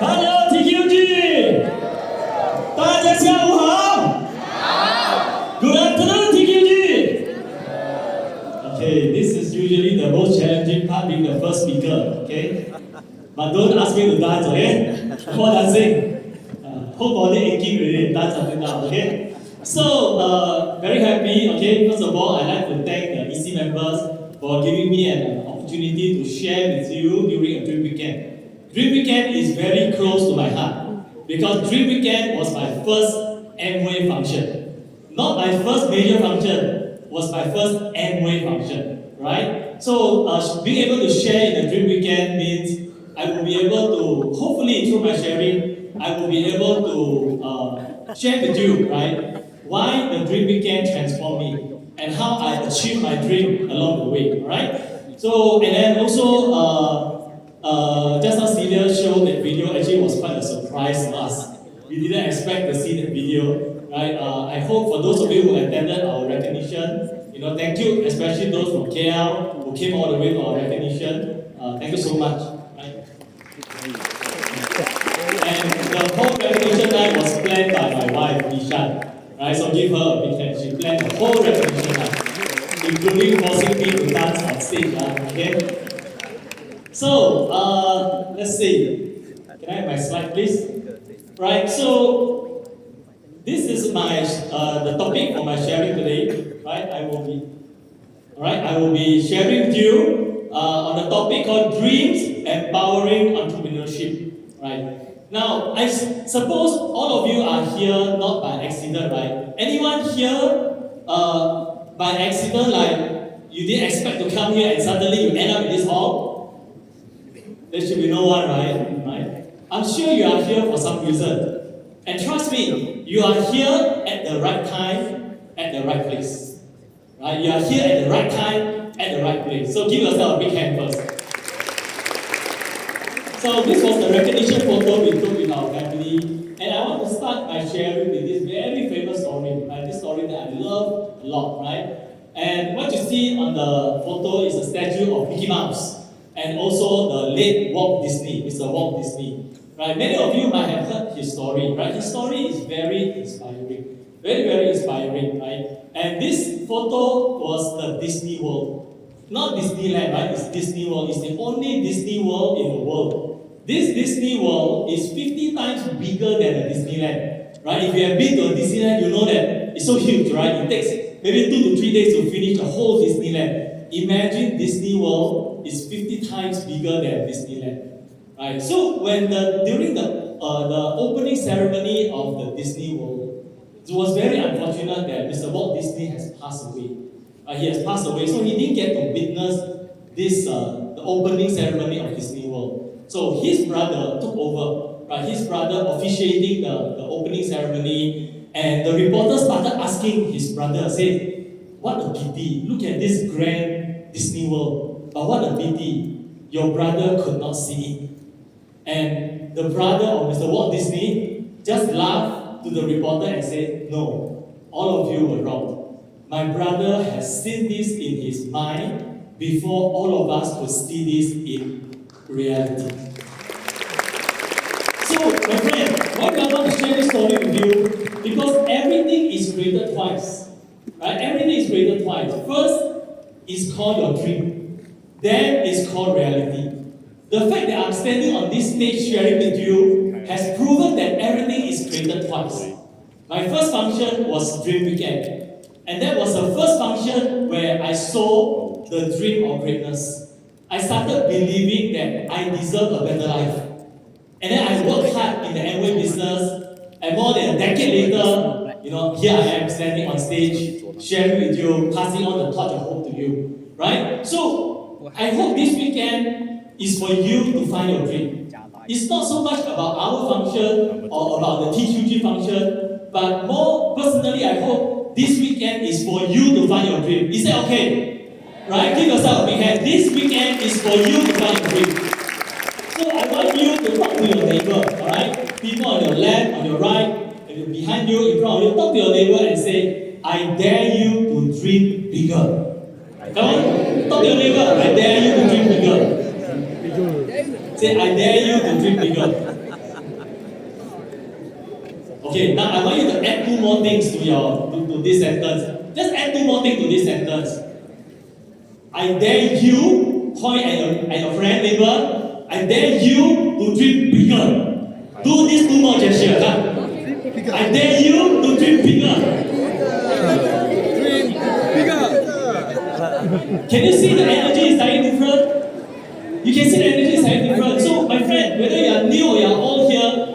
Hello TQG， 大家下午好。Good afternoon TQG. Okay, this is usually the most challenging part, being the first speaker. Okay, but don't ask me to dance. Okay, no dancing. Whole body aching really. Dance up and down. Okay. So very happy. Okay, first of all, I'd like to thank the EC members for giving me an opportunity to share with you during a Dream Weekend. Dream Weekend is very close to my heart because Dream Weekend was my first Amway function. Not my first major function, was my first Amway function, right? So being able to share in the Dream Weekend means I will be able to, hopefully through my sharing, I will be able to share with you, right, why the Dream Weekend transformed me and how I achieved my dream along the way, right? So, and then also, just now Celia showed that video actually was quite a surprise to us. We didn't expect to see that video, right? I hope for those of you who attended our recognition, thank you, especially those from KL who came all the way to our recognition. Thank you so much. Right? And the whole recognition night was planned by my wife, Lee Shan. Right? So give her a big hand. She planned the whole recognition night, including forcing me to dance on stage. Okay? So, let's see. Can I have my slide, please? Right, so this is my the topic for my sharing today. Right, I will be sharing with you on the topic called dreams empowering entrepreneurship. Right. Now, I suppose all of you are here not by accident, right? Anyone here by accident, like you didn't expect to come here and suddenly you end up in this hall? There should be no one, right? I'm sure you are here for some reason. And trust me, you are here at the right time, at the right place. Right? You are here at the right time, at the right place. So give yourself a big hand first. So this was the recognition photo we took with our family. And I want to start by sharing with this very famous story. Right? This story that I love a lot, right? And what you see on the photo is a statue of Mickey Mouse. And also the late Walt Disney, Mr. Walt Disney. Right? Many of you might have heard his story. Right? His story is very inspiring. Very, very inspiring, right? And this photo was the Disney World. Not Disneyland, right? It's Disney World. It's the only Disney World in the world. This Disney World is 50 times bigger than a Disneyland. Right? If you have been to a Disneyland, you know that it's so huge, right? It takes maybe 2 to 3 days to finish the whole Disneyland. Imagine Disney World is 50 times bigger than Disneyland. Right? So when during the opening ceremony of the Disney World, it was very unfortunate that Mr. Walt Disney has passed away. He has passed away, so he didn't get to witness this the opening ceremony of Disney World. So his brother took over. Right? His brother officiating the opening ceremony, and the reporter started asking his brother, say, "What a pity! Look at this grand Disney World. But what a pity! Your brother could not see it." And the brother of Mr. Walt Disney just laughed to the reporter and said, "No, all of you were wrong. My brother has seen this in his mind before all of us could see this in reality." So, my friend, why do I want to share this story with you? Because everything is created twice. Right? Everything is created twice. First is called your dream. Then is called reality. The fact that I'm standing on this stage sharing with you has proven that everything is created twice. My first function was Dream Weekend. And that was the first function where I saw the dream of greatness. I started believing that I deserve a better life. And then I worked hard in the Amway business. And more than a decade later, here I am standing on stage, sharing with you, passing on the torch of hope to you. Right? So, I hope this weekend is for you to find your dream. It's not so much about our function or about the TQG function, but more personally, I hope this weekend is for you to find your dream. Is that okay? Right? Give yourself a big hand. This weekend is for you to find your dream. So I want you to talk to your neighbor, alright? People on your left, on your right, and behind you, in front of you, talk to your neighbor and say, "I dare you to dream bigger." Come on, talk to your neighbor, "I dare you to dream bigger." Say, "I dare you to dream bigger." Okay, now I want you to add 2 more things to this sentence. Just add 2 more things to this sentence. I dare you, point at your friend, neighbor, I dare you to dream bigger. Do these 2 more gestures. I dare you to dream bigger. Dream bigger. Can you see the energy is very different? You can see the energy is very different. So, my friend, whether you are new or you are old here,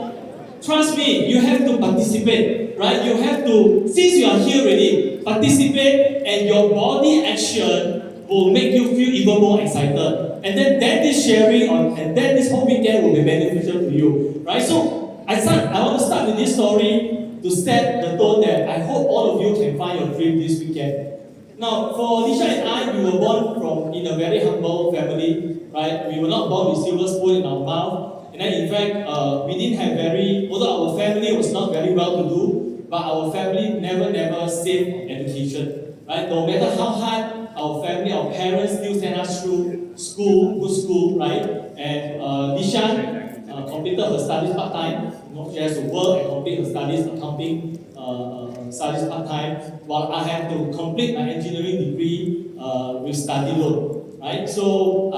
trust me, you have to participate, right? You have to, since you are here already, participate, and your body action will make you feel even more excited. And then this sharing and then this whole weekend will be beneficial to you, right? So, I want to start with this story to set the tone that I hope all of you can find your dream this weekend. Now, for Li Shan and I, we were born in a very humble family, right? We were not born with silver spoon in our mouth. And then, in fact, we didn't have although our family was not very well to do, but our family never saved education, right? No matter how hard our family, our parents still send us through good school, right? And Li Shan completed her studies part-time. She has to work and complete her studies, accounting studies part-time, while I have to complete my engineering degree with study loan, right? So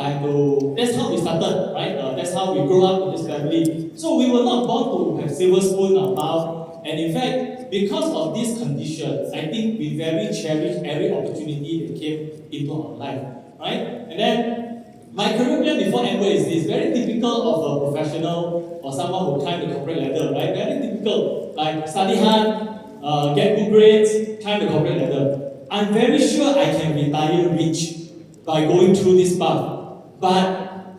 that's how we started, right? That's how we grew up in this family. So we were not born to have silver spoon in our mouth. And in fact, because of these conditions, I think we very cherish every opportunity that came into our life, right? And then my career plan before Amway is this, very typical of a professional or someone who climbed the corporate ladder, right? Very typical, like study hard, get good grades, climb the corporate ladder. I'm very sure I can retire rich by going through this path. But,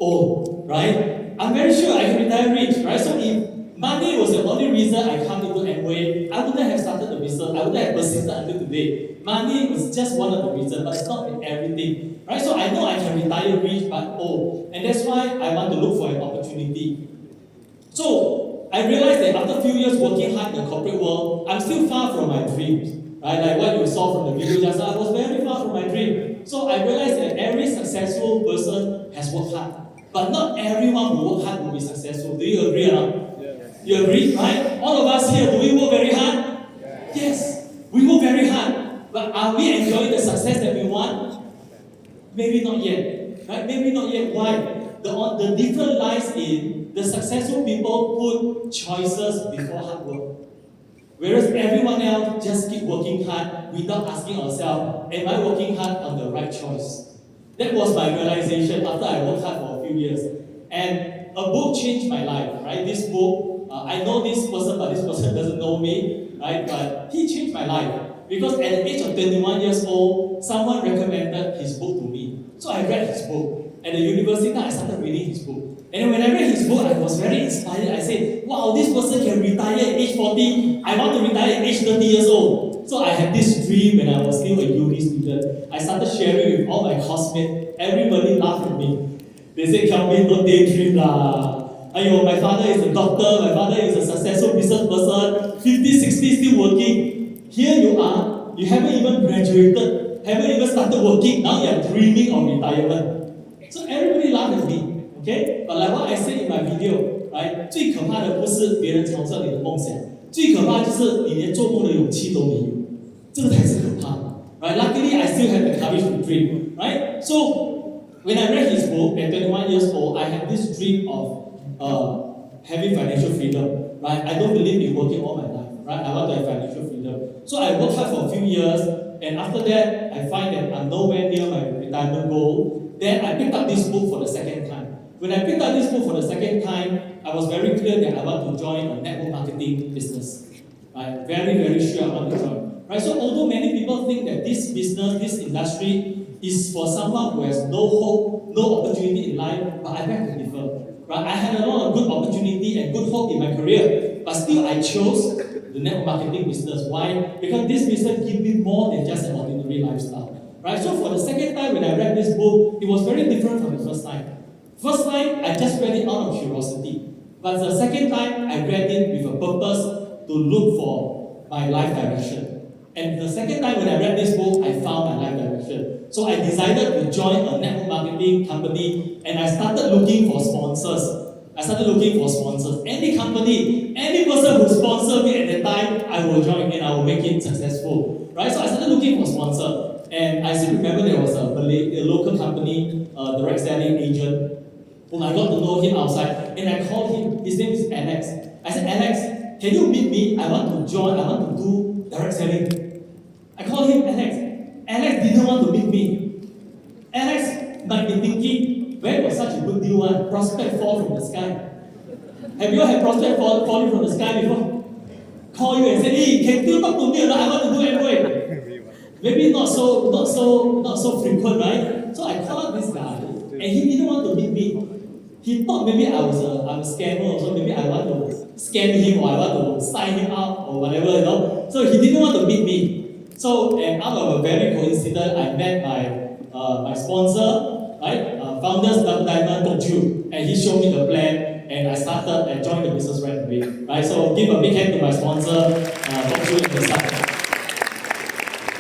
right? I'm very sure I can retire rich, right? So if money was the only reason I come into Amway, I wouldn't have started the business. I wouldn't have persisted until today. Money was just one of the reasons, but it's not everything. Right? So I know I can retire rich, but and that's why I want to look for an opportunity. So I realized that after a few years working hard in the corporate world, I'm still far from my dreams. Right? Like what you saw from the video just now, I was very far from my dream. So I realized that every successful person has worked hard. But not everyone who work hard will be successful. Do you agree or not? Yes. You agree, right? All of us here, do we work very hard? Yes. We work very hard. But are we enjoying the success that we want? Maybe not yet. Right? Maybe not yet. Why? The difference lies in the successful people put choices before hard work. Whereas everyone else just keep working hard without asking ourselves, am I working hard on the right choice? That was my realization after I worked hard for a few years. And a book changed my life, right? This book, I know this person, but this person doesn't know me, right? But he changed my life. Because at the age of 21 years old, someone recommended his book to me. So I read his book. At the university, I started reading his book. And when I read his book, I was very inspired. I said, wow, this person can retire at age 40. I want to retire at age 30 years old. So I had this dream when I was still a uni student. I started sharing with all my classmates. Everybody laughed at me. They said, Kelvin, don't daydream lah. Ayo, my father is a doctor. My father is a successful business person. 50, 60, still working. Here you are. You haven't even graduated. Haven't even started working. Now you are dreaming of retirement. So everybody laughed at me. Okay? But like what I said in my video, right? 最可怕的不是别人嘲笑你的梦想，最可怕就是你连做梦的勇气都没有，这个才是可怕的。Right? Luckily, I still have the courage to dream. Right? So when I read his book at 21 years old, I had this dream of having financial freedom. Right? I don't believe in working all my life. Right? I want to have financial freedom. So I worked hard for a few years, and after that, I find that I'm nowhere near my retirement goal. Then I picked up this book for the second time. When I picked up this book for the second time, I was very clear that I want to join a network marketing business. Right? Very sure I want to join. Right? So although many people think that this business, this industry is for someone who has no hope, no opportunity in life, but I beg to differ. Right? I had a lot of good opportunity and good hope in my career, but still I chose the network marketing business. Why? Because this business gives me more than just an ordinary lifestyle. Right? So for the second time when I read this book, it was very different from the first time. First time, I just read it out of curiosity. But the second time, I read it with a purpose to look for my life direction. And the second time when I read this book, I found my life direction. So I decided to join a network marketing company, and I started looking for sponsors. started looking for sponsors. Any company, any person who sponsored me at that time, I will join and I will make it successful. Right? So I started looking for sponsor. And I still remember there was a local company, direct selling agent, whom I got to know him outside. And I called him. His name is Alex. I said, Alex, can you meet me? I want to join. I want to do direct selling. I called him Alex. Alex didn't want to meet me. Alex might be thinking, where was such a good deal? Prospect fall from the sky. Have you ever had prospect falling from the sky before? Call you and say, hey, can you talk to me or not? I want to do Amway. Maybe not so frequent, right? So I called up this guy, and he didn't want to meet me. He thought maybe I'm a scammer, or so maybe I want to scam him, or I want to sign him up, or whatever, you know. So he didn't want to meet me. So, and out of a very coincidence, I met my sponsor, right? Founders Edc, and he showed me the plan, and I started and joined the business right away. Right? So give a big hand to my sponsor, Dr. in the start.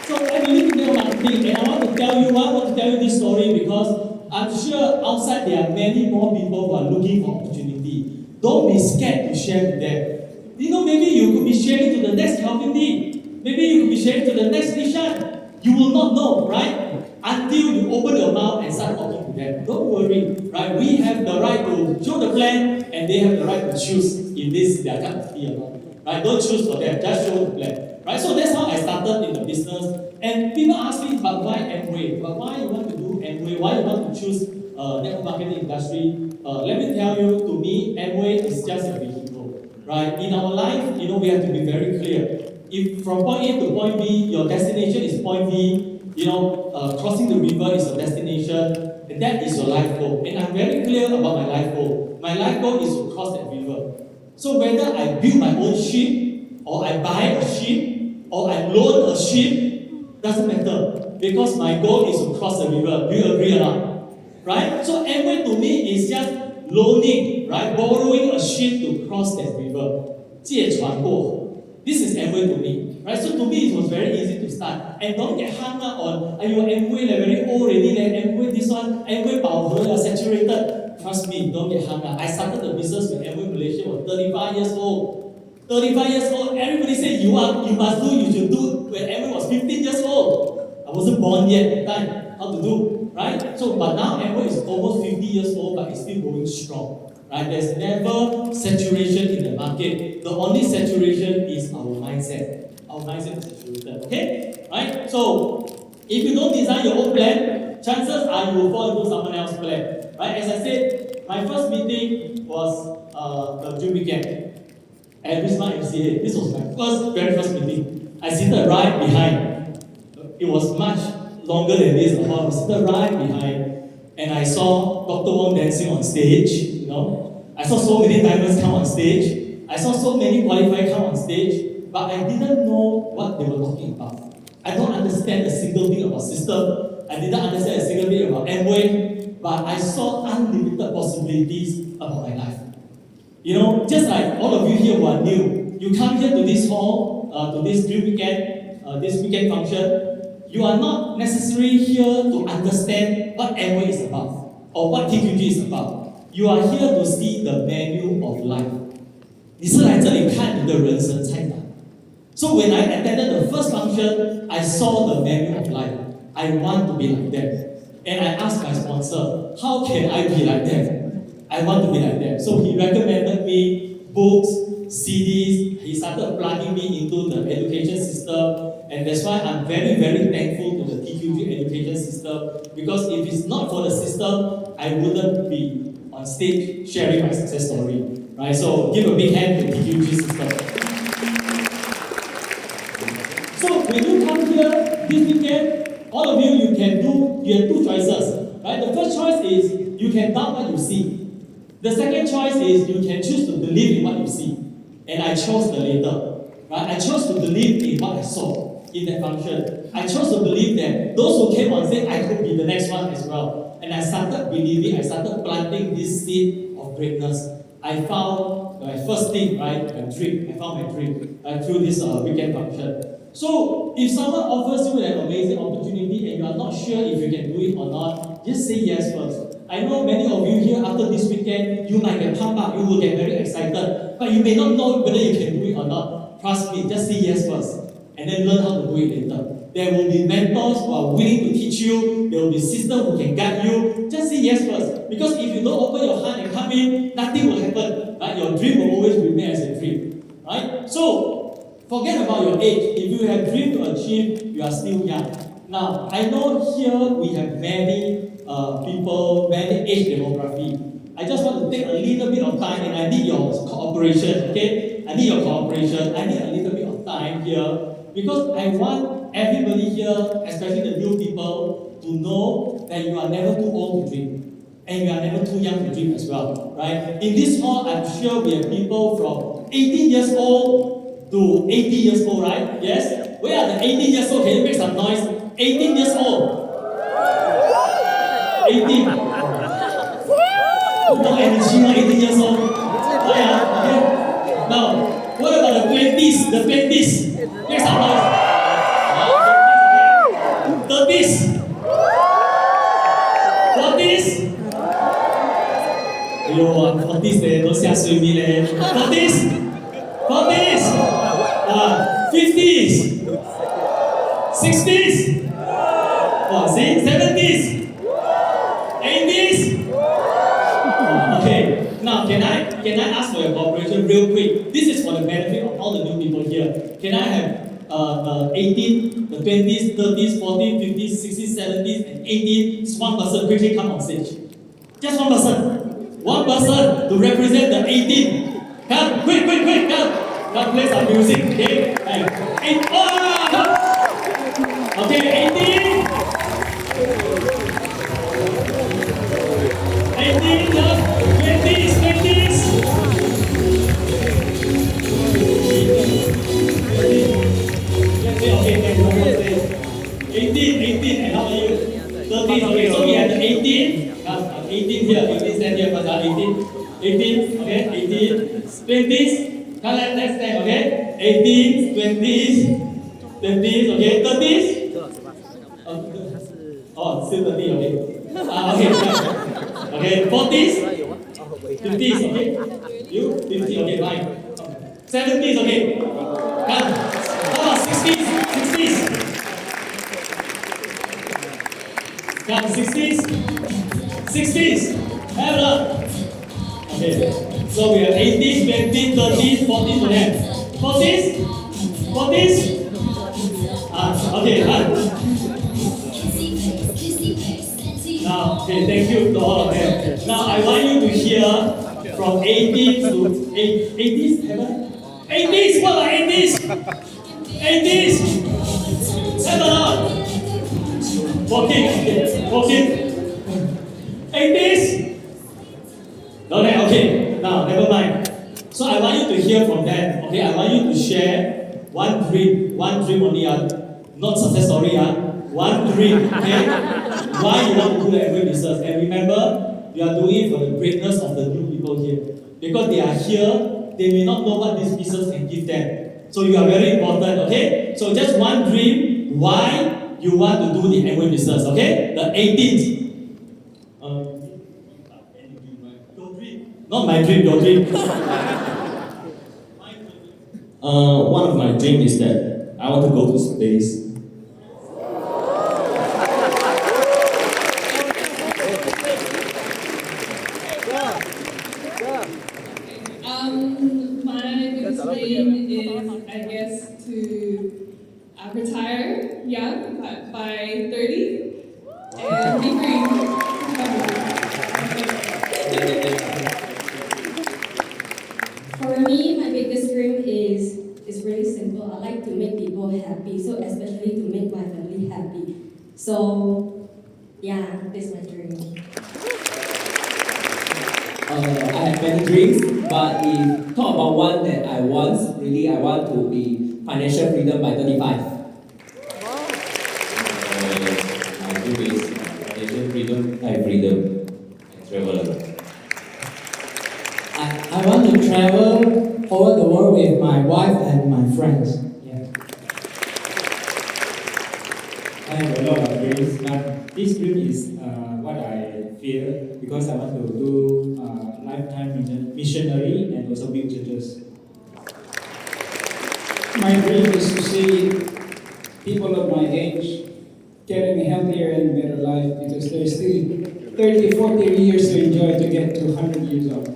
So I believe in network marketing, and I want to tell you this story because I'm sure outside there are many more people who are looking for opportunity. Don't be scared to share with them. You know, maybe you could be sharing to the next Calvin Lee. Maybe you could be sharing to the next Lee Shan. You will not know, right? Until you open your mouth and start talking to them. Don't worry, right? We have the right to show the plan, and they have the right to choose if this their cup of tea or not. Right? Don't choose for them, just show the plan. Right? So that's how I started in the business. And people ask me, but why Amway? But why you want to do Amway? Why you want to choose network marketing industry? Let me tell you, to me, Amway is just a vehicle. Right? In our life, you know, we have to be very clear. If from point A to point B, your destination is point B, you know, crossing the river is your destination, and that is your life goal. And I'm very clear about my life goal. My life goal is to cross that river. So whether I build my own ship, or I buy a ship, or I loan a ship, doesn't matter. Because my goal is to cross the river. Do you agree or not? Right? So Amway to me is just loaning, right? Borrowing a ship to cross that river. 借船过河. This is Amway to me. Right? So to me it was very easy to start. And don't get hung up on, Amway very old already, Amway this one, Amway 饱和 saturated. Trust me, don't get hung up. I started the business with Amway Malaysia was 35 years old. 35 years old, everybody said you should do when Amway was 15 years old. I wasn't born yet at the time. How to do, right? So, but now Amway is almost 50 years old, but it's still going strong. Right? There's never saturation in the market. The only saturation is our mindset. Our mindset is saturated. Okay? Right? So, if you don't design your own plan, chances are you will fall into someone else's plan. Right? As I said, my first meeting was the June weekend at Wisma MCA. This was my very first meeting. I seated right behind. It was much longer than this. I was seated right behind, and I saw Dr. Wong dancing on stage. You know, I saw so many diamonds come on stage. I saw so many qualified come on stage, but I didn't know what they were talking about. I don't understand a single thing about system. I didn't understand a single thing about Amway, but I saw unlimited possibilities about my life. You know, just like all of you here who are new, you come here to this hall, to this weekend function, you are not necessarily here to understand what Amway is about or what TQG is about. You are here to see the menu of life. 你是来这里看你的人生菜单。So when I attended the first function, I saw the menu of life. I want to be like them. And I asked my sponsor, how can I be like them? I want to be like them. So he recommended me books, CDs. He started plugging me into the education system. And that's why I'm very, very thankful to the TQG education system. Because if it's not for the system, I wouldn't be on stage sharing my success story. Right? So give a big hand to the TQG system. So when you come here this weekend, all of you have two choices. Right? The first choice is you can doubt what you see. The second choice is you can choose to believe in what you see. And I chose the later. Right? I chose to believe in what I saw in that function. I chose to believe that those who came on stage, I could be the next one as well. And I started believing, I started planting this seed of greatness. I found my first thing, right? My dream. I found my dream through this weekend function. So if someone offers you an amazing opportunity and you are not sure if you can do it or not, just say yes first. I know many of you here after this weekend, you might get pumped up, you will get very excited, but you may not know whether you can do it or not. Trust me, just say yes first, and then learn how to do it later. There will be mentors who are willing to teach you. There will be systems who can guide you. Just say yes first. Because if you don't open your heart and come in, nothing will happen. Right? Your dream will always remain as a dream. Right? So, forget about your age. If you have dream to achieve, you are still young. Now, I know here we have many people, many age demography. I just want to take a little bit of time and I need your cooperation. Okay? I need your cooperation. I need a little bit of time here. Because I want everybody here, especially the new people, to know that you are never too old to dream. And you are never too young to dream as well. Right? In this hall, I'm sure we have people from 18 years old to 80 years old, right? Yes? Where are the 18 years old? Can you make some noise? 18 years old. 18. No energy, 18 years old. Oh yeah, okay. Now, what about the 20s? The 20s? Make some noise. 30s? 40s? Yo, 40s 咧，都嚇水面咧。40s? 40s? 50s? 60s? Oh, see? 70s? 80s? Okay. Now, can I ask for your cooperation real quick? This is for the benefit of all the new people here. Can I have the 18, the 20s, 30s, 40s, 50s, 60s, 70s, and 80s? Just one person quickly come on stage. Just one person. One person to represent the 18. Come, quick, come. Come play some music, okay? And okay, 18. 18, 20s, 20s. 18, and how are you? 13, okay, so we have the 18. 18 here, 18 stand here, but 18, okay, 18. 20s, let's stand, okay? 18s, 20s, okay, 30s? Oh, still 30, okay. Okay, fine. Okay, 40s? 50s, okay? You? 50, okay, fine. 70s, okay. Come. How about 60s? 60s? Come, 60s? 60s? Have a look. Okay. So we have 80s, 20s, 30s, 40s to them. 40s? 40s? Okay, Now, okay, thank you to all of them. Now, I want you to hear from 80s to 80s? 80s? What are 80s? 80s? Have a look. 14. 80s? Okay, now never mind. So I want you to hear from them. Okay, I want you to share one dream only. Not success story. One dream. Okay, why you want to do the Amway business? And remember, you are doing it for the greatness of the new people here. Because they are here, they may not know what this business can give them. So you are very important. Okay, so just one dream. Why you want to do the Amway business? Okay, the 18th. Not my dream, your dream. One of my dreams is that I want to go to space. My biggest dream is, I guess, to retire young by 30 and be free. For me, my biggest dream is really simple. I like to make people happy, so especially to make my family happy. So, yeah, that's my dream. I have many dreams, but if talk about one that I want, really I want to be financial freedom by 35. My dream is financial freedom by freedom and travel. I want to travel over the world with my wife and my friends. Yeah. I have a lot of dreams, but this dream is what I fear because I want to do lifetime missionary and also build churches. My dream is to see people of my age getting a healthier and better life because there's still 30, 40 years to enjoy to get to 100 years old.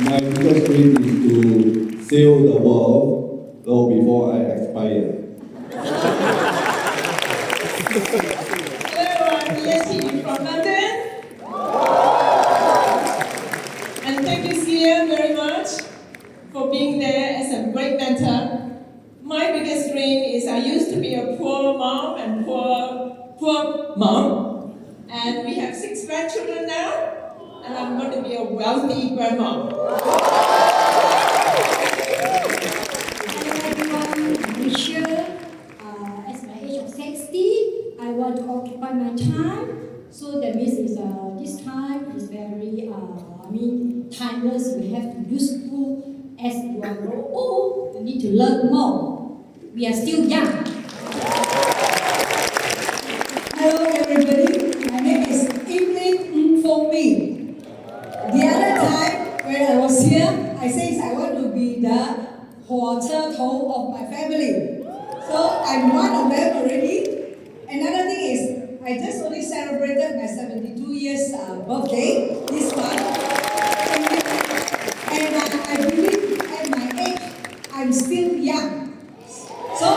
My biggest dream is to sail the world long before I expire. Hello, I'm Lee Li Shan from London. And thank you, Sia, very much for being there as a great mentor. My biggest dream is I used to be a poor mom and poor mom. And we have 6 grandchildren now. And I'm going to be a wealthy grandma. Hello everyone, I'm Michelle. At my age of 60, I want to occupy my time. So that means this time is very, timeless. We have to useful. As you are grow old, you need to learn more. We are still young. Hello everybody, my name is Evelyn Fong. The other time when I was here, I said I want to be the toe of my family. So I'm one of them already. Another thing is, I just only celebrated my 72 years birthday this month. And I believe at my age, I'm still young. So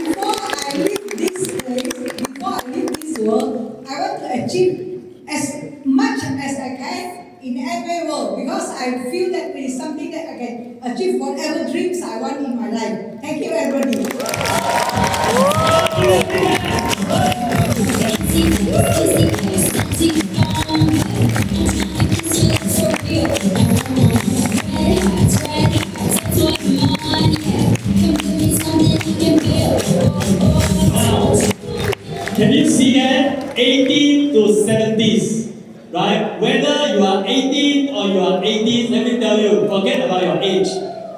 before I leave this place, before I leave this world, I want to achieve as much as I can in every world because I feel that it is something that I can achieve whatever dreams I want in my life. Thank you, everybody. Can you see that? 18 to 70s, right? Whether you are 18 or you are 80s, let me tell you, forget about your age.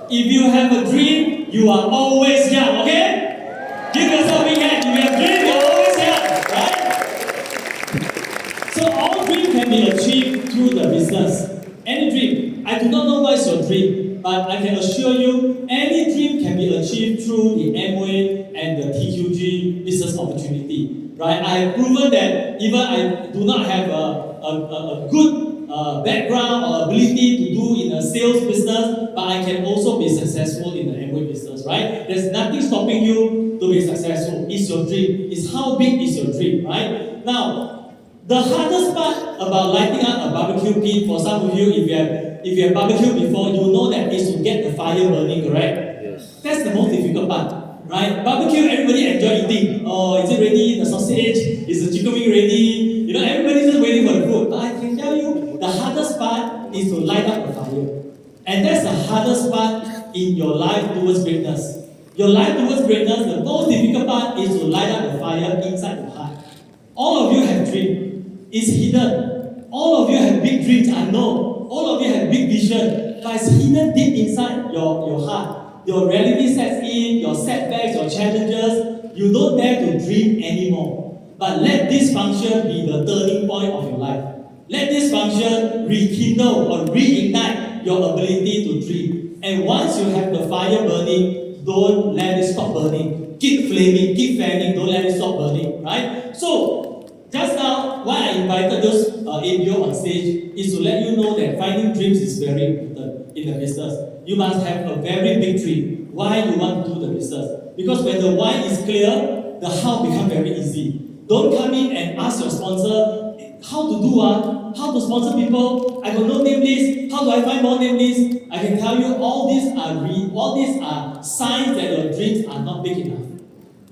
If you have a dream, you are always young, okay? Give yourself a big hand. If you have a dream, you're always young, right? So all dreams can be achieved through the business. Any dream. I do not know what is your dream, but I can assure you, any dream can be achieved through the Amway and the TQG business opportunity. Right? I have proven that even I do not have a good background or ability to do in a sales business, but I can also be successful in the Amway business, right? There's nothing stopping you to be successful. It's your dream. It's how big is your dream, right? Now, the hardest part about lighting up a barbecue pit, for some of you, if you have barbecued before, you know that is to get the fire burning, correct? Yes. That's the most difficult part. Right? Barbecue, everybody enjoy eating. Oh, is it ready? The sausage? Is the chicken wing ready? You know, everybody's just waiting for the food. But I can tell you, the hardest part is to light up the fire. And that's the hardest part in your life towards greatness. Your life towards greatness, the most difficult part is to light up the fire inside your heart. All of you have dreams. It's hidden. All of you have big dreams, I know. All of you have big vision. But it's hidden deep inside your heart. Your reality sets in, your setbacks, your challenges, you don't dare to dream anymore. But let this function be the turning point of your life. Let this function rekindle or reignite your ability to dream. And once you have the fire burning, don't let it stop burning. Keep flaming, keep fanning, don't let it stop burning, right? So, just now, why I invited those ABO on stage is to let you know that finding dreams is very important in the business. You must have a very big dream. Why you want to do the business? Because when the why is clear, the how becomes very easy. Don't come in and ask your sponsor how to do how to sponsor people. I got no name list. How do I find more name lists? I can tell you all these are signs that your dreams are not big enough.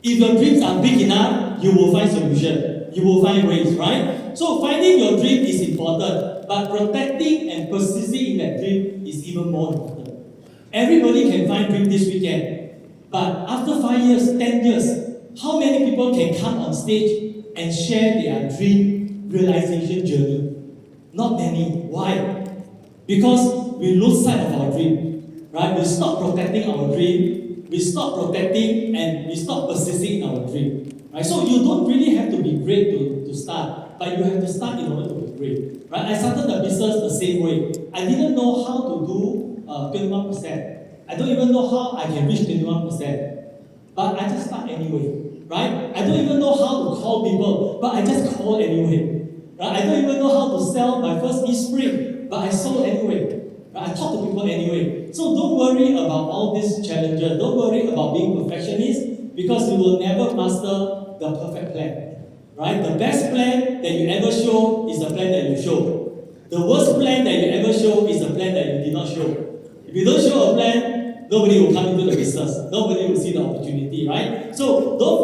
If your dreams are big enough, you will find solution. You will find ways, right? So finding your dream is important, but protecting and persisting in that dream is even more important. Everybody can find dream this weekend, but after 5 years, 10 years, how many people can come on stage and share their dream realization journey? Not many. Why? Because we lose sight of our dream, right? We stop protecting our dream, we stop protecting, and we stop persisting in our dream. Right? So you don't really have to be great to start, but you have to start in order to be great. Right? I started the business the same way. I didn't know how to do 21%. I don't even know how I can reach 21%. But I just start anyway. Right? I don't even know how to call people, but I just call anyway. Right? I don't even know how to sell my first e-spring, but I sold anyway. Right? I talk to people anyway. So don't worry about all these challenges. Don't worry about being perfectionist, because you will never master the perfect plan. Right? The best plan that you ever show is the plan that you show. The worst plan that you ever show is the plan that you did not show. If you don't show a plan, nobody will come into the business. Nobody will see the opportunity, right? So don't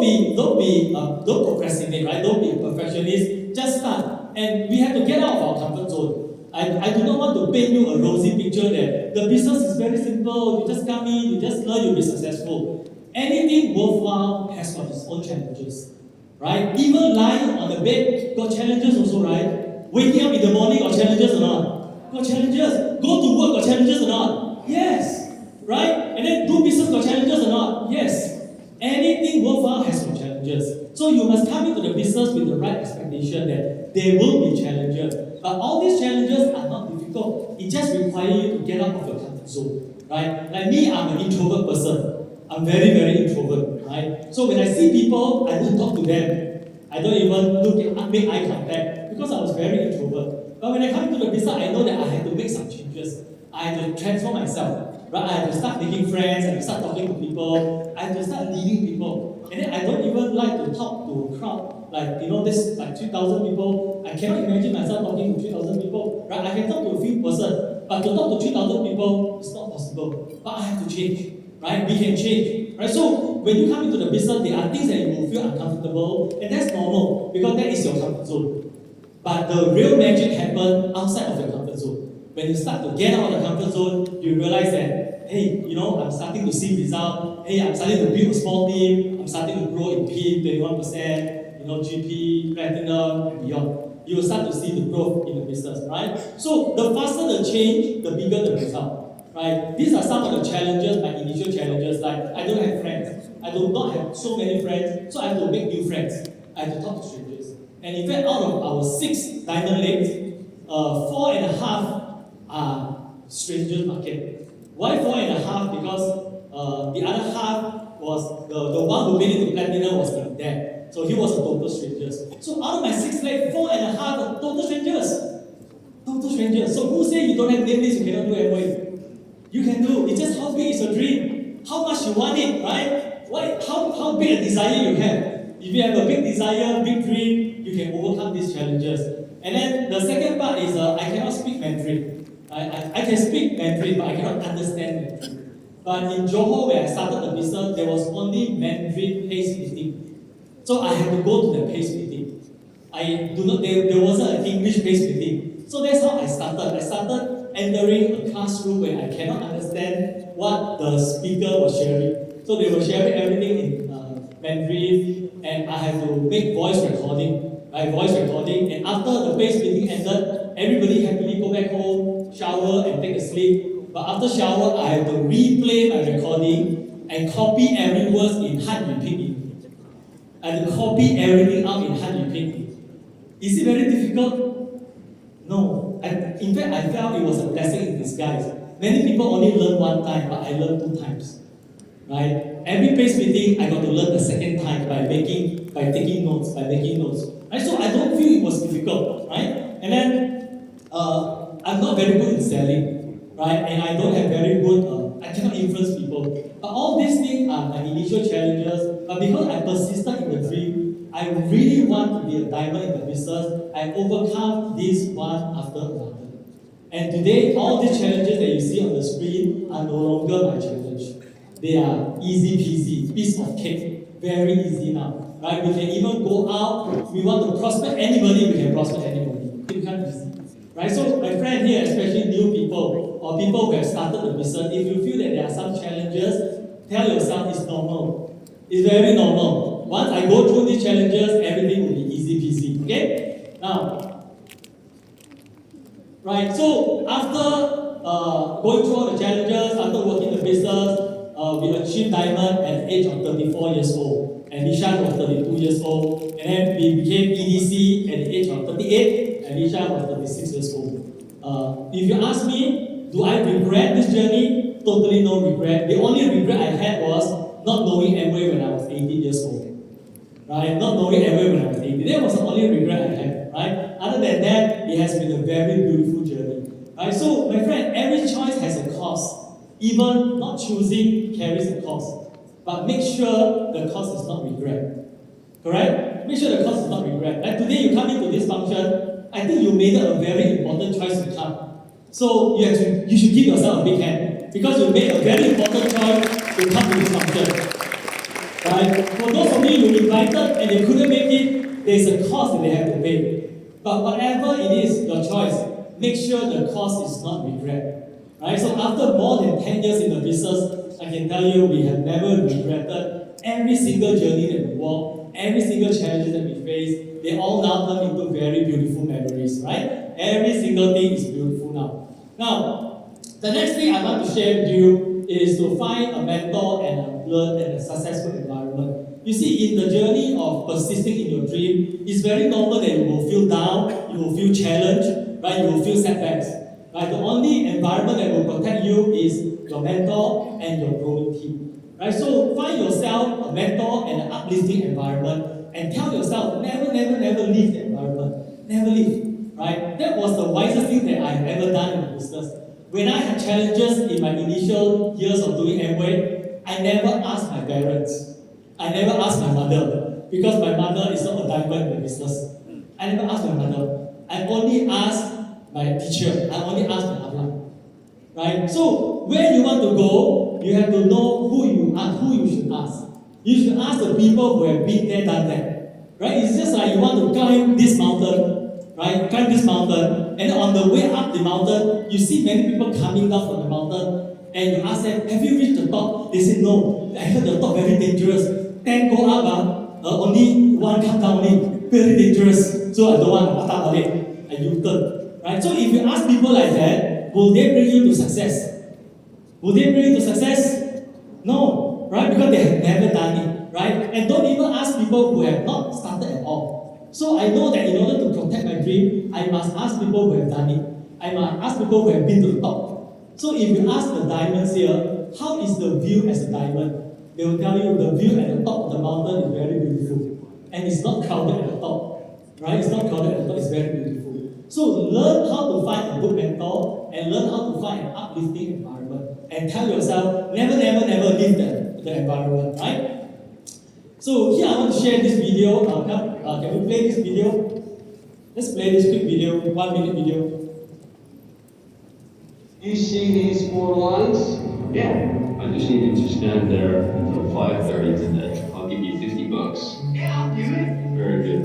procrastinate, right? Don't be a perfectionist. Just start, and we have to get out of our comfort zone. I do not want to paint you a rosy picture that the business is very simple. You just come in, you just learn, you'll be successful. Anything worthwhile has got its own challenges, right? Even lying on the bed got challenges also, right? Waking up in the morning got challenges or not? Got challenges. Go to work got challenges or not? Yes. Right? And then do business got challenges or not? Yes. Anything worthwhile has got challenges. So you must come into the business with the right expectation that there will be challenges. But all these challenges are not difficult. It just requires you to get out of your comfort zone. Right? Like me, I'm an introvert person. I'm very, very introvert. Right? So when I see people, I don't talk to them. I don't even make eye contact, because I was very introvert. But when I come into the business, I know that I had to make some changes. I had to transform myself. Right? I had to start making friends, I had to start talking to people, I had to start leading people. And then I don't even like to talk to a crowd, like, this like 3,000 people. I cannot imagine myself talking to 3,000 people. Right? I can talk to a few persons, but to talk to 3,000 people, it's not possible. But I have to change. Right? We can change. Right? So when you come into the business, there are things that you will feel uncomfortable, and that's normal, because that is your comfort zone. But the real magic happens outside of your comfort zone. When you start to get out of the comfort zone, you realize that, hey, I'm starting to see results. Hey, I'm starting to build a small team. I'm starting to grow in PIN 21%, GP, platinum, and beyond. You will start to see the growth in the business, right? So the faster the change, the bigger the result, right? These are some of the challenges, my initial challenges. Like, I don't have friends. I do not have so many friends, so I have to make new friends. I have to talk to strangers. And in fact, out of our 6 diamond legs, 4.5 are strangers market. Why 4.5? Because the other half was the one who made it to platinum was in there. So he was a total stranger. So out of my 6 legs, 4.5 are total strangers. Total strangers. So who say you don't have name list, you cannot do Amway? You can do. It's just how big is your dream. How much you want it, right? How big a desire you have. If you have a big desire, big dream, you can overcome these challenges. And then the second part is I cannot speak Mandarin. I can speak Mandarin, but I cannot understand Mandarin. But in Johor, where I started the business, there was only Mandarin PACE meeting. So I had to go to the PACE meeting. There wasn't an English PACE meeting. So that's how I started. I started entering a classroom where I cannot understand what the speaker was sharing. So they were sharing everything in Mandarin, and I had to make voice recording. And after the PACE meeting ended, everybody happily go back home, shower, and take a sleep. But after shower, I had to replay my recording and copy every word in Hanyu Pinyin. I had to copy everything out in Hanyu Pinyin. Is it very difficult? No. In fact, I felt it was a blessing in disguise. Many people only learn one time, but I learned 2 times. Right? Every PACE meeting, I got to learn the second time by taking notes. Right? So I don't feel it was difficult, right? And then I'm not very good in selling, right? And I don't have very good, I cannot influence people. But all these things are my initial challenges. But because I persisted in the dream, I really want to be a diamond in the business. I overcome this one after another. And today, all these challenges that you see on the screen are no longer my challenge. They are easy peasy, piece of cake, very easy now. Right? We can even go out. We want to prosper anybody, we can prosper anybody. It becomes easy. Right? So my friend here, especially new people or people who have started the business, if you feel that there are some challenges, tell yourself it's normal. It's very normal. Once I go through these challenges, everything will be easy peasy. Okay? Now, right, so after going through all the challenges, after working the business, we achieved diamond at the age of 34 years old, and Li Shan was 32 years old, and then we became EDC at the age of 38, and Li Shan was 36 years old. If you ask me, do I regret this journey? Totally no regret. The only regret I had was not knowing Amway when I was 18 years old. Right? Not knowing Amway when I was 18. That was the only regret I had. Right? Other than that, it has been a very beautiful journey. Right? So, my friend, every choice has a cost. Even not choosing carries a cost. But make sure the cost is not regret. Correct? Make sure the cost is not regret. Like today you come into this function, I think you made a very important choice to come. So you should give yourself a big hand. Because you made a very important choice to come to this function. Right? For those of you who invited and you couldn't make it, there's a cost that they have to pay. But whatever it is, your choice, make sure the cost is not regret. Right? So after more than 10 years in the business, I can tell you we have never regretted every single journey that we walk, every single challenge that we face. They all now turn into very beautiful memories, right? Every single thing is beautiful now. Now, the next thing I want to share with you is to find a mentor and learn in a successful environment. You see, in the journey of persisting in your dream, it's very normal that you will feel down, you will feel challenged, right? You will feel setbacks. Right? The only environment that will protect you is your mentor and your growing team. Right? So find yourself a mentor and an uplifting environment and tell yourself, never leave the environment. Never leave. Right? That was the wisest thing that I have ever done in the business. When I had challenges in my initial years of doing Amway, I never asked my parents. I never asked my mother, because my mother is not a diamond in the business. I never asked my mother. I only asked my teacher. I only asked my upline. Right? So where you want to go, you have to know who you should ask. You should ask the people who have been there, done that. Right? It's just like you want to climb this mountain, right? Climb this mountain, and on the way up the mountain, you see many people coming down from the mountain, and you ask them, have you reached the top? They say, no. I heard the top very dangerous. 10 go up, only one come down only. Very dangerous. So I don't want to up on it. I U-turn. Right? So if you ask people like that, will they bring you to success? Will they bring you to success? No. Right? Because they have never done it. Right? And don't even ask people who have not started at all. So I know that in order to protect my dream, I must ask people who have done it. I must ask people who have been to the top. So if you ask the diamonds here, how is the view as a diamond? They will tell you the view at the top of the mountain is very beautiful. And it's not crowded at the top. Right? It's not crowded at the top, it's very beautiful. So learn how to find a good mentor and learn how to find an uplifting environment. And tell yourself, never leave the environment, right? So here I want to share this video. Can we play this video? Let's play this quick video, 1 minute video. You see these 4 lines? Yeah. I just need you to stand there until 5:30 today. I'll give you $50. Yeah, I'll do it. Very good.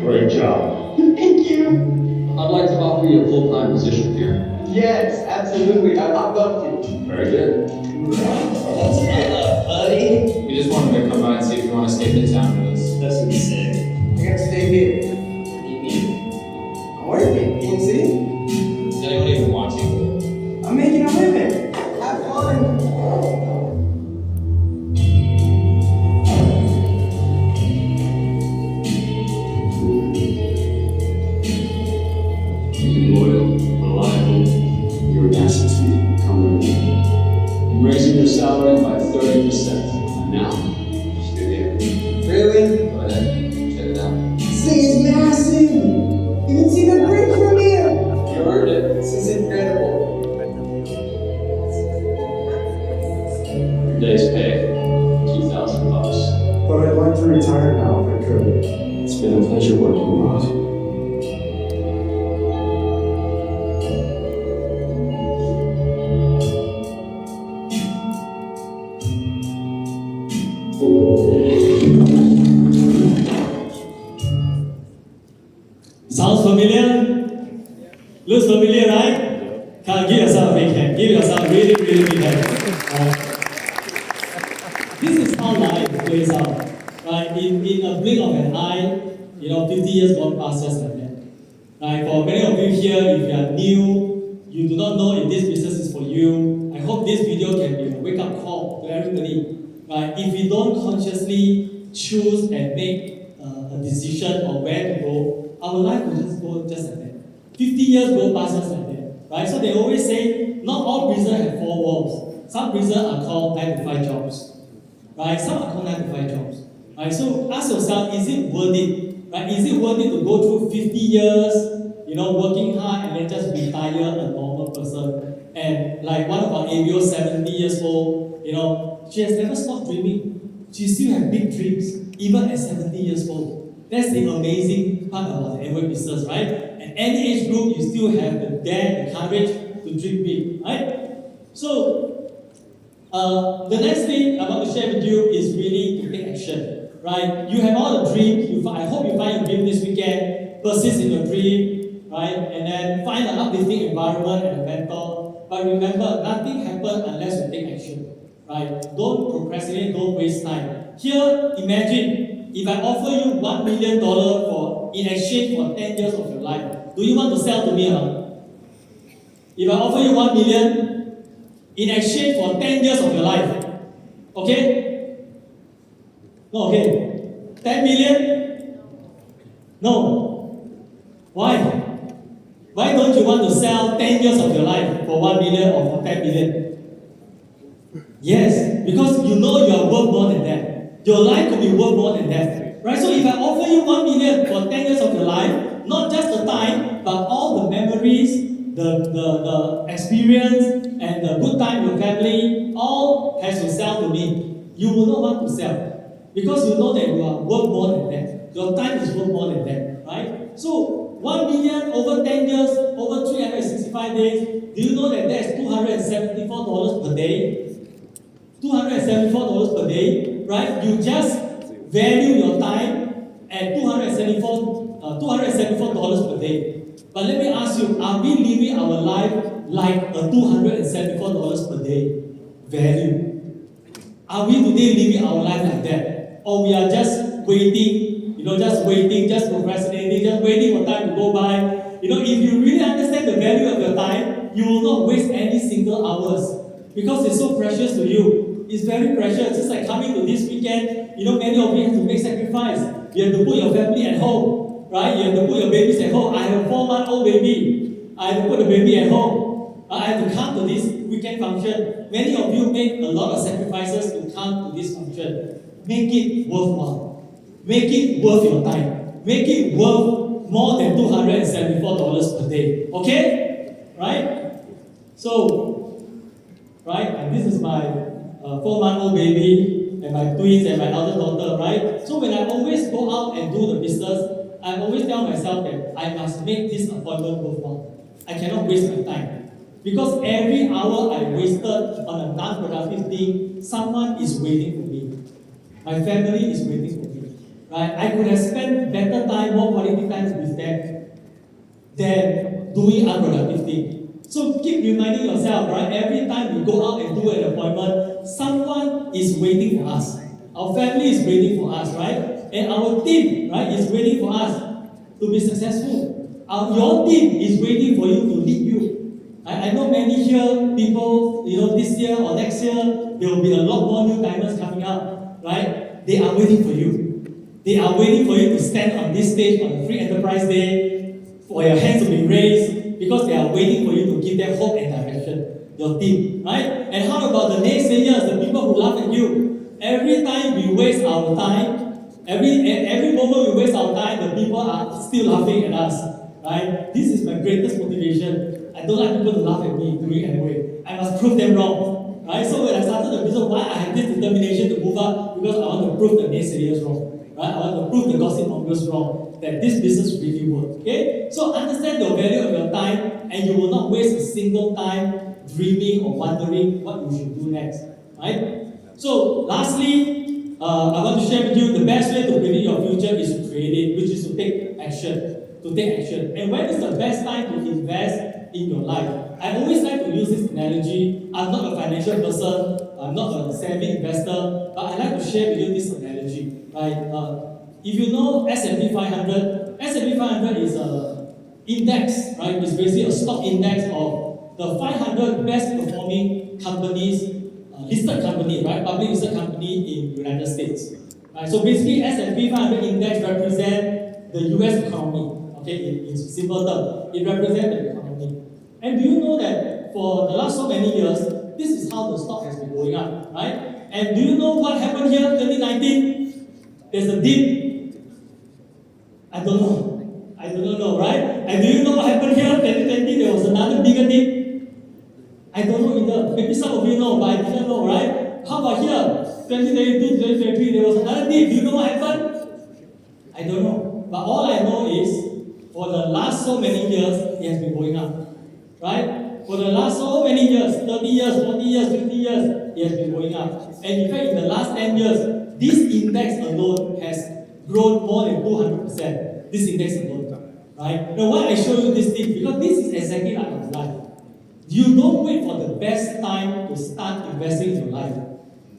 Great job. Thank you. I'd like to offer you a full-time position here. Yes, absolutely. I'd love to. Very good. Buddy. We just wanted to come by and see if you want to stay in town with us. That's insane. I gotta stay here. What do you mean? I'm working. Can you see? Is anyone even watching? I'm making a living. Have fun. You're loyal, reliable, you're an asset to me. Come with me. I'm raising your salary by 30%. And now, just do here. Really? Go ahead, check it out. This thing is massive. You can see the bridge from here. You earned it. This is incredible. Your day's pay, $2,000. But I'd like to retire now if I could. It's been a pleasure working with you. Sounds familiar? Looks familiar, right? Come on, give yourself a big hand. Give yourself a really big hand. This is how life plays out. Right? In a blink of an eye, 50 years gone past just like that. Right? For many of you here, if you are new, you do not know if this business is for you, I hope this video can be a wake-up call to everybody. Right? If we don't consciously choose and make a decision on where to go, our life will just go just like that. 50 years go past just like that. Right? So they always say, not all prisons have 4 walls. Some prisons are called 9 to 5 jobs. Right? Some are called 9 to 5 jobs. Right? So ask yourself, is it worth it? Right? Is it worth it to go through 50 years, working hard and then just retire a normal person? And like one of our ABOs, 70 years old, she has never stopped dreaming. She still has big dreams, even at 70 years old. That's the amazing part about the Amway business, right? At any age group, you still have the dare, the courage to dream big, right? So, the next thing I want to share with you is really to take action, right? You have all the dreams. I hope you find your dream this weekend. Persist in your dream, right? And then find an uplifting environment and a mentor. But remember, nothing happens unless you take action, right? Don't procrastinate, don't waste time. Here, imagine if I offer you $1 million in exchange for 10 years of your life. Do you want to sell to me or not? If I offer you 1 million in exchange for 10 years of your life, okay? No, okay. 10 million? No. Why? Why don't you want to sell 10 years of your life for 1 million or for 10 million? Yes, because you know you are worth more than that. Your life could be worth more than that. Right? So if I offer you 1 million for 10 years of your life, not just the time, but all the memories, the experience, and the good time with your family, all has to sell to me. You will not want to sell. Because you know that you are worth more than that. Your time is worth more than that. Right? So 1 million over 10 years, over 365 days, do you know that that's $274 per day? $274 per day, right? You just value your time at $274 per day. But let me ask you, are we living our life like a $274 per day value? Are we today living our life like that? Or we are just waiting, just procrastinating, just waiting for time to go by? If you really understand the value of your time, you will not waste any single hours because it's so precious to you. It's very precious. Just like coming to this weekend, many of you have to make sacrifice. You have to put your family at home, right? You have to put your babies at home. I have a 4-month-old baby. I have to put the baby at home. I have to come to this weekend function. Many of you make a lot of sacrifices to come to this function. Make it worthwhile. Make it worth your time. Make it worth more than $274 per day. Okay? Right? So, right? And this is my 4-month-old baby and my twins and my elder daughter, right? So when I always go out and do the business, I always tell myself that I must make this appointment worthwhile. I cannot waste my time. Because every hour I wasted on a non-productive thing, someone is waiting for me. My family is waiting for me. Right? I could have spent better time, more quality time with them than doing unproductive things. So keep reminding yourself, right? Every time you go out and do an appointment, someone is waiting for us. Our family is waiting for us, right? And our team, right, is waiting for us to be successful. Your team is waiting for you to lead you. I know many here, people, this year or next year, there will be a lot more new timers coming up, right? They are waiting for you. They are waiting for you to stand on this stage on the Free Enterprise Day, for your hands to be raised, because they are waiting for you to give them hope and direction, your team, right? And how about the naysayers, the people who laugh at you? Every time we waste our time, every moment we waste our time, the people are still laughing at us, right? This is my greatest motivation. I don't like people to laugh at me doing anyway. I must prove them wrong, right? So when I started the business, why I have this determination to move up? Because I want to prove the naysayers wrong, right? I want to prove the gossip mongers wrong, that this business really works, okay? So understand the value of your time, and you will not waste a single time dreaming or wondering what you should do next, right? So lastly, I want to share with you the best way to predict your future is to create it, which is to take action. To take action. And when is the best time to invest in your life? I always like to use this analogy. I'm not a financial person, I'm not a savvy investor, but I like to share with you this analogy. Right? If you know S&P 500, S&P 500 index, right, is basically a stock index of the 500 best performing companies, listed companies, right, public listed company in United States. Right? So basically, S&P 500 index represent the US economy. Okay, in simple terms, it represents the economy. And do you know that for the last so many years, this is how the stock has been going up, right? And do you know what happened here in 2019? There's a dip. I don't know. I don't know, right? And do you know what happened here in 2020? There was another bigger dip. I don't know either. Maybe some of you know, but I didn't know, right? How about here? 2022, 2023, there was another dip. Do you know what happened? I don't know. But all I know is, for the last so many years, it has been going up. Right? For the last so many years, 30 years, 40 years, 50 years, it has been going up. And in fact, in the last 10 years, this index alone has grown more than 200%. This index alone. Right? Now, why I show you this thing? Because this is exactly like our life. You don't wait for the best time to start investing in your life.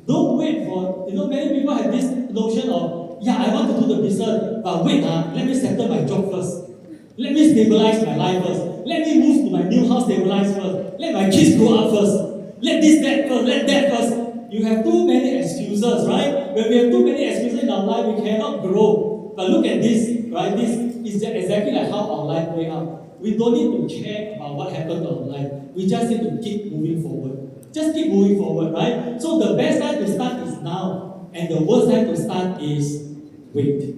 Don't wait for, many people have this notion of, yeah, I want to do the business, but wait, let me settle my job first. Let me stabilize my life first. Let me move to my new house stabilize first. Let my kids grow up first. Let this, that first. Let that first. You have too many excuses, right? When we have too many excuses in our life, we cannot grow. But look at this, right? This is exactly like how our life plays out. We don't need to care about what happened to our life. We just need to keep moving forward. Just keep moving forward, right? So the best time to start is now. And the worst time to start is wait.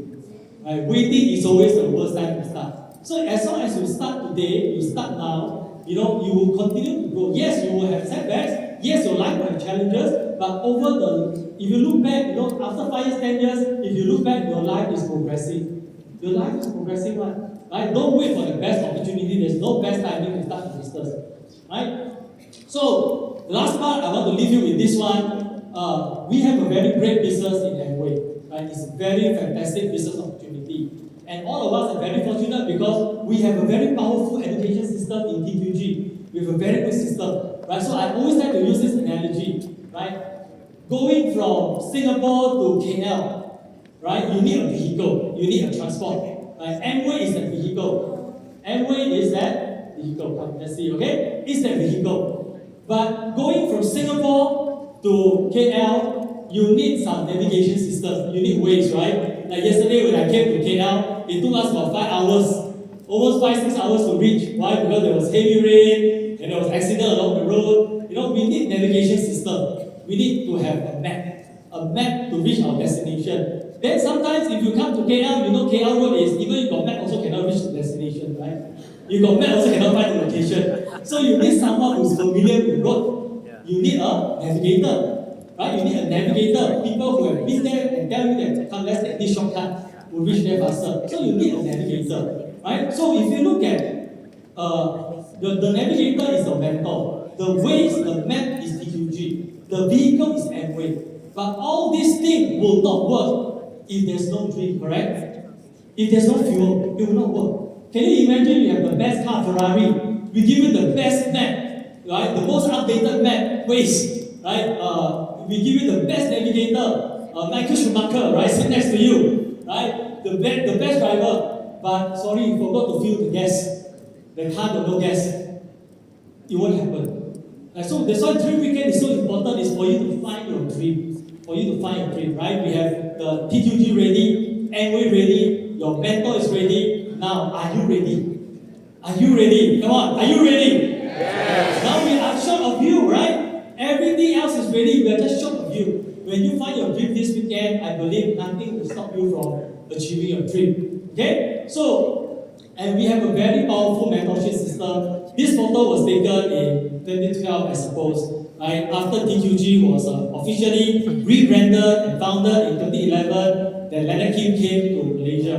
Right? Waiting is always the worst time to start. So as long as you start today, you start now, you will continue to grow. Yes, you will have setbacks. Yes, your life will have challenges. But if you look back, after 5 years, 10 years, if you look back, your life is progressing. Your life is progressing, right? Don't wait for the best opportunity. There's no best timing to start a business, right? So the last part, I want to leave you with this one. We have a very great business in Amway, right? It's a very fantastic business opportunity. And all of us are very fortunate because we have a very powerful education system in TQG. We have a very good system, right? So I always like to use this analogy, right? Going from Singapore to KL, right? You need a vehicle, you need a transport, right? Amway is that vehicle. Amway is that vehicle. Come, let's see, okay? It's that vehicle. But going from Singapore to KL, you need some navigation system. You need ways, right? Like yesterday when I came to KL, it took us about 5 hours, almost 5-6 hours to reach. Why? Because there was heavy rain and there was accident along the road. We need navigation system. We need to have a map to reach our destination. Then sometimes if you come to KL, KL road is, even you got map also cannot reach the destination, right? You got map also cannot find the location. So you need someone who's familiar with the road. You need a navigator. Right? You need a navigator, people who have been there and tell you that, come, let's take this shortcut, we'll reach there faster. So you need a navigator, right? So if you look at the navigator is the mentor, the ways, the map is TQG, the vehicle is Amway. But all these things will not work if there's no dream, correct? If there's no fuel, it will not work. Can you imagine you have the best car, Ferrari, we give you the best map, right? The most updated map, Waze, right? We give you the best navigator, Michael Schumacher, right, sit next to you, right, the best driver, but sorry, you forgot to fill the gas, the car got no gas, it won't happen. So that's why Dream Weekend is so important, is for you to find your dream, right? We have the TQG ready, Amway ready, your mentor is ready. Now, are you ready? Are you ready? Come on, are you ready? Yes. Now we are short of you, right? Everything else is ready, we are just short of you. When you find your dream this weekend, I believe nothing will stop you from achieving your dream. Okay? So, and we have a very powerful mentorship system. This photo was taken in 2012, I suppose. Right? After TQG was officially rebranded and founded in 2011, then Leonard Kim came to Malaysia.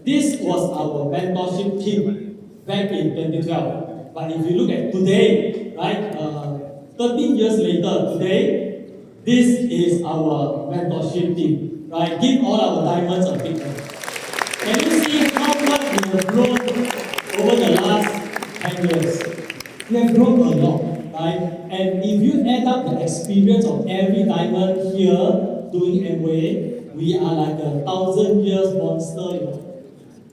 This was our mentorship team back in 2012. But if you look at today, right? 13 years later, today, this is our mentorship team, right? Give all our diamonds a big hand. Can you see how much we have grown over the last 10 years? We have grown a lot, right? And if you add up the experience of every diamond here doing Amway, we are like a 1,000 years monster,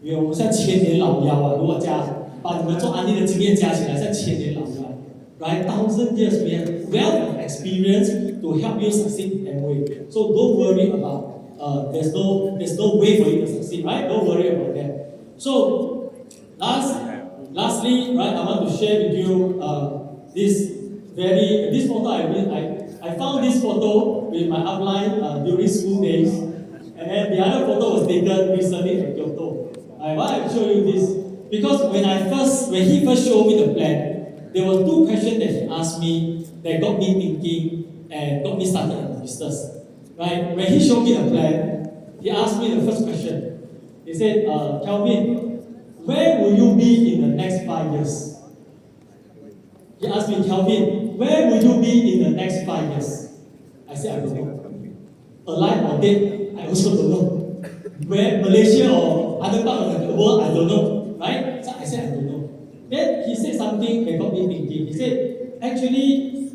We are 像千年老妖啊，如果加把你们做安利的经验加起来，在1000年老了 right? 1000 years, we have wealth of experience to help you succeed in every way. So don't worry about there's no way for you to succeed, right? Don't worry about that. So lastly, right, I want to share with you this photo. I found this photo with my upline during school days, and then the other photo was taken recently at Kyoto. Why I show you this? Because when he first showed me the plan, there were 2 questions that he asked me that got me thinking and got me started in the business. Right? When he showed me the plan, he asked me the first question. He said, Kelvin, where will you be in the next 5 years? He asked me, Kelvin, where will you be in the next 5 years? I said, I don't know. Alive or dead, I also don't know. Where, Malaysia or other part of the world, I don't know. Right? So I said, I don't know. Then he said something that got me thinking. He said, actually,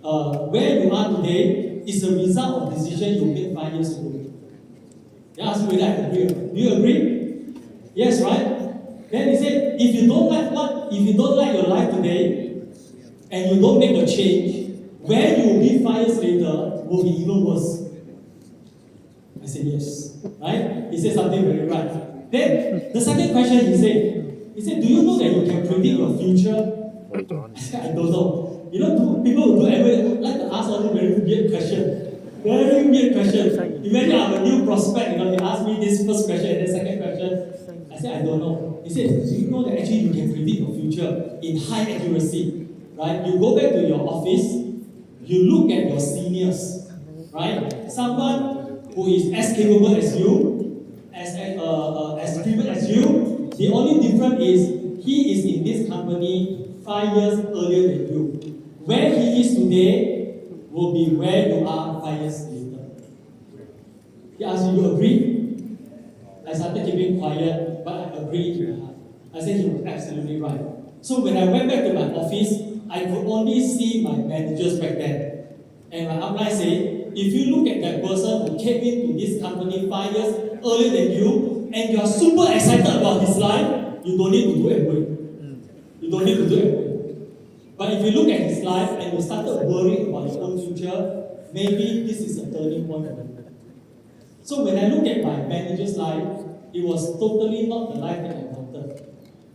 where you are today is a result of decision you made 5 years ago. He asked me whether I agree. Do you agree? Yes, right? Then he said, if you don't like your life today, and you don't make a change, where you will be 5 years later will be even worse. I said yes. Right? He said something very right. Then the second question he said, do you know that you can predict your future? I said, I don't know. You know, people who do everything like to ask all these very weird questions. Very weird questions. Imagine I'm a new prospect, they ask me this first question and then second question. I said, I don't know. He said, do you know that actually you can predict your future in high accuracy? Right? You go back to your office, you look at your seniors, right? Someone who is as capable as you, as driven as you. The only difference is he is in this company 5 years earlier than you. Where he is today will be where you are 5 years later. He asked me, you agree? I started keeping quiet, but I agreed. I said he was absolutely right. So when I went back to my office, I could only see my managers back then. And my upline said, if you look at that person who came into this company 5 years earlier than you, and you are super excited about his life, you don't need to do everything. You don't need to do everything. But if you look at his life and you started worrying about your own future, maybe this is a turning point for you. So when I look at my manager's life, it was totally not the life that I wanted.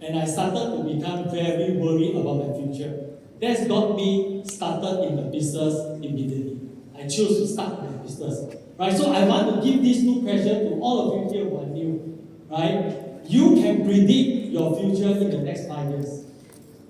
And I started to become very worried about my future. That's got me started in the business immediately. I chose to start my business. Right? So I want to give these 2 questions to all of you here who are new. Right? You can predict your future in the next 5 years.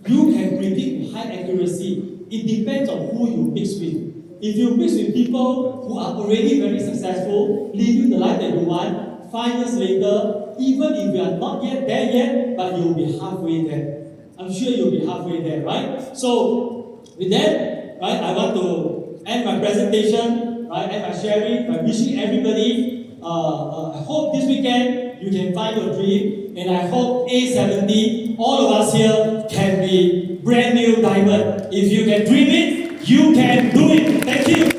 You can predict with high accuracy. It depends on who you mix with. If you mix with people who are already very successful, living the life that you want, 5 years later, even if you are not yet there yet, but you'll be halfway there. I'm sure you'll be halfway there, right? So, with that, right, I want to end my presentation, right, end my sharing by wishing everybody, I hope this weekend you can find your dream, and I hope A70, all of us here, can be brand new diamond. If you can dream it, you can do it. Thank you.